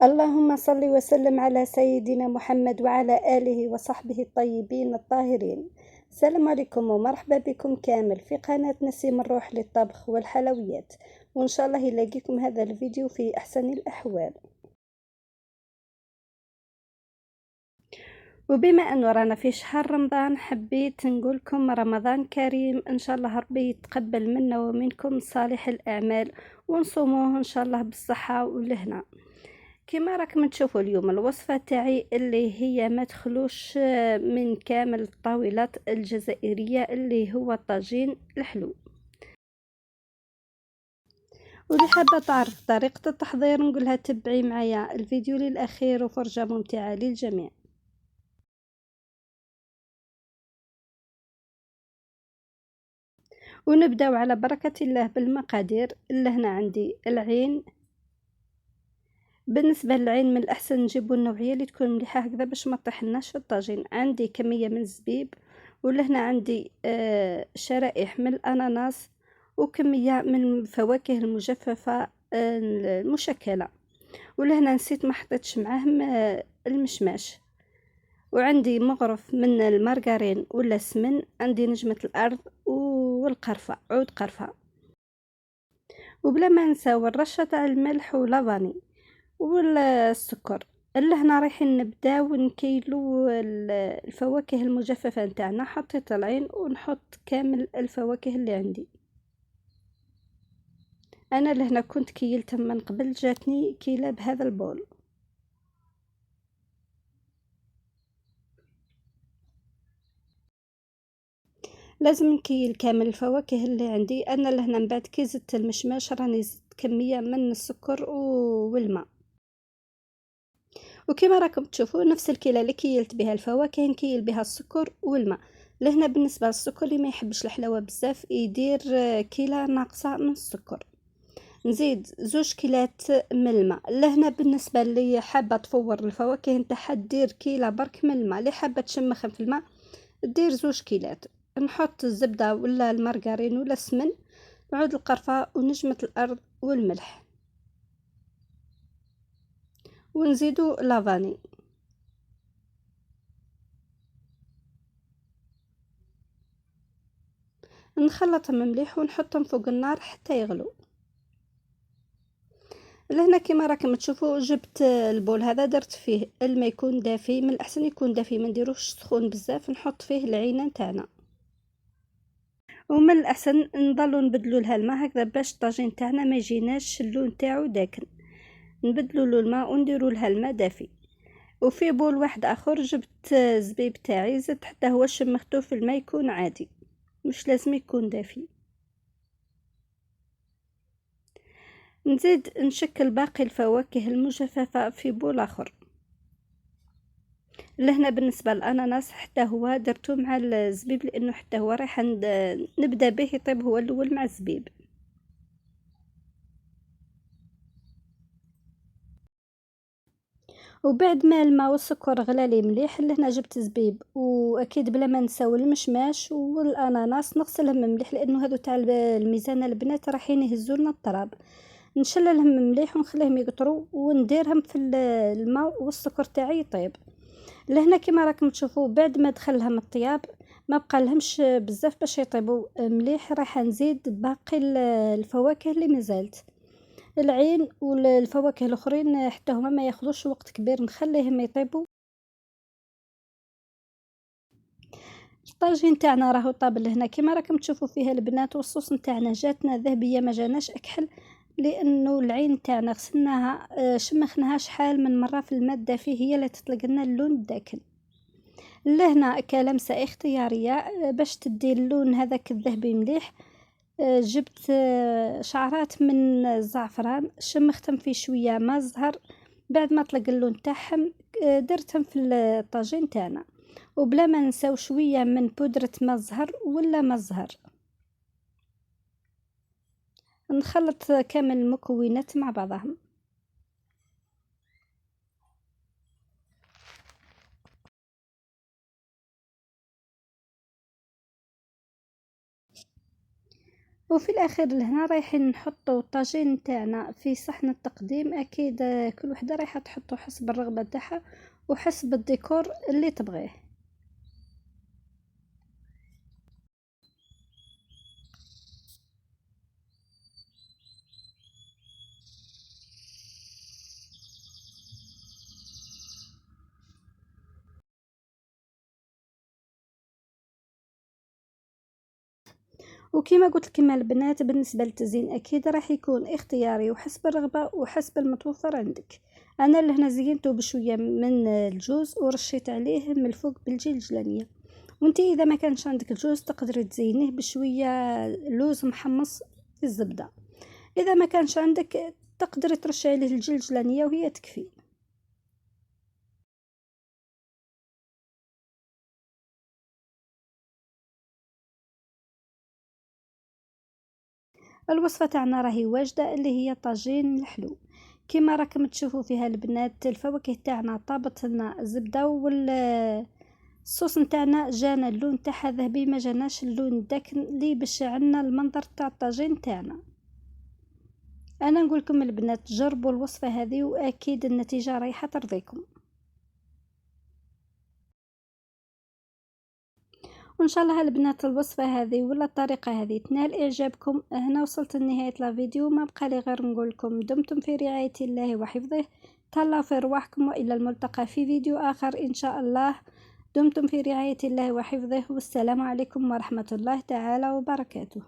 اللهم صل وسلم على سيدنا محمد وعلى آله وصحبه الطيبين الطاهرين. السلام عليكم ومرحبا بكم كامل في قناة نسيم الروح للطبخ والحلويات، وإن شاء الله يلاقيكم هذا الفيديو في أحسن الأحوال. وبما أنه رانا في شهر رمضان حبيت نقولكم رمضان كريم، إن شاء الله ربي يتقبل منا ومنكم صالح الأعمال ونصوموه إن شاء الله بالصحة والهنا. كما راكم تشوفوا اليوم الوصفة تاعي اللي هي ما تخلوش من كامل الطاولات الجزائرية اللي هو الطاجين الحلو. واللي حابة تعرف طريقة التحضير نقولها تبعي معايا الفيديو للأخير وفرجة ممتعة للجميع. ونبداو على بركة الله بالمقادير. اللي هنا عندي العين، بالنسبة للعين من الأحسن نجيبو النوعية اللي تكون مليحة هكذا باش ما طيحلناش في الطاجين. عندي كمية من الزبيب، ولهنا عندي شرائح من الأناناس، وكمية من الفواكه المجففة المشكلة، ولهنا نسيت ما حطيتش معاهم المشماش. وعندي مغرف من المارغرين ولا السمن، عندي نجمة الأرض والقرفة، عود قرفة، وبلا ما نساو الرشة تاع الملح ولافاني والسكر. اللي هنا رايحين نبداو نكيلو الفواكه المجففه نتاعنا. حطيت العين ونحط كامل الفواكه اللي عندي. انا لهنا كنت كيلت من قبل، جاتني كيله بهذا البول. لازم نكيل كامل الفواكه اللي عندي. انا لهنا من بعد كي زدت المشماش راني زدت كميه من السكر والماء. وكما راكم تشوفوا نفس الكيله اللي كيلت بها الفواكه نكيل بها السكر والماء. لهنا بالنسبه للسكر اللي ما يحبش الحلاوه بزاف يدير كيله ناقصه من السكر. نزيد 2 كيلات من الماء. لهنا بالنسبه اللي حابه تفور الفواكه نتاعها دير كيله برك من الماء، اللي حابه تشمخ في الماء دير 2 كيلات. نحط الزبده ولا المارغرين ولا السمن، عود القرفه ونجمه الارض والملح، ونزيدو لافاني. نخلطهم مليح ونحطهم فوق النار حتى يغلو. لهنا كما راكم تشوفوا جبت البول هذا درت فيه الماء يكون دافي، من الاحسن يكون دافي ما نديروش سخون بزاف. نحط فيه العينه نتاعنا، ومن الاحسن نضلوا نبدلوا لها الماء هكذا باش الطاجين تاعنا ما يجيناش اللون تاعو داكن. نبدلوا له الماء ونديروا لها الماء دافي. وفي بول واحد اخر جبت زبيب تاعي زدت حتى هو شمختو في الماء يكون عادي، مش لازم يكون دافي. نزيد نشكل باقي الفواكه المجففة في بول آخر. لهنا بالنسبة للأناناس حتى هو درتو مع الزبيب لأنه حتى هو رايح نبدأ به يطيب هو الأول مع الزبيب. وبعد ما الماء والسكر غلالي مليح، لهنا جبت زبيب واكيد بلا ما نساو المشماش والاناناس نغسلهم مليح لانه هذو تاع الميزانه البنات رايحين يهزوا لنا التراب. نشللهم مليح ونخليهم يقطروا ونديرهم في الماء والسكر تاعي يطيب. لهنا كما راكم تشوفوا بعد ما دخلهم الطياب ما بقى لهمش بزاف باش يطيبوا مليح، راح نزيد باقي الفواكه اللي مازالت. العين والفواكه الاخرين حتى هما ما ياخذوش وقت كبير، نخليهم يطيبوا. الطاجين تاعنا راهو طاب لهنا كما راكم تشوفوا فيها البنات، والصوص نتاعنا جاتنا ذهبيه ما جاناش اكحل لانه العين تاعنا غسلناها شمخناها شحال من مره في الماء الدافي، هي اللي تطلق لنا اللون الداكن. لهنا كلمسه اختياريه باش تدي اللون هذاك الذهبي مليح. جبت شعرات من الزعفران شمختهم في شويه ما زهر، بعد ما طلق اللون تاعهم درتهم في الطاجين تاعنا. وبلا ما نساو شويه من بودره ما زهر ولا ما زهر. نخلط كامل المكونات مع بعضهم. وفي الاخير لهنا رايحين نحطو الطاجين نتاعنا في صحن التقديم. اكيد كل وحده رايحه تحطو حسب الرغبه تاعها وحسب الديكور اللي تبغيه. وكما قلت لكم البنات، بالنسبه للتزيين اكيد راح يكون اختياري وحسب الرغبه وحسب المتوفر عندك. انا لهنا زينته بشويه من الجوز ورشيت عليه من الفوق بالجلجلانيه. وانتي اذا ما كانش عندك الجوز تقدري تزينيه بشويه لوز محمص في الزبده. اذا ما كانش عندك تقدري ترشي عليه الجلجلانيه وهي تكفي. الوصفة تاعنا راهي واجدة، اللي هي طاجين الحلو. كما راكم تشوفوا فيها البنات الفواكه تاعنا طابت لنا الزبدة الصوص نتاعنا جانا اللون تاعها ذهبي، ما جاناش اللون داك اللي باش عنا المنظر تاع الطاجين تاعنا. انا نقول لكم البنات جربوا الوصفة هذه واكيد النتيجة رايحة ترضيكم. وان شاء الله البنات الوصفه هذه ولا الطريقه هذه تنال اعجابكم. هنا وصلت لنهايه الفيديو، ما بقى لي غير نقول لكم دمتم في رعايه الله وحفظه. تهلاو في رواحكم والى الملتقى في فيديو اخر ان شاء الله. دمتم في رعايه الله وحفظه، والسلام عليكم ورحمه الله تعالى وبركاته.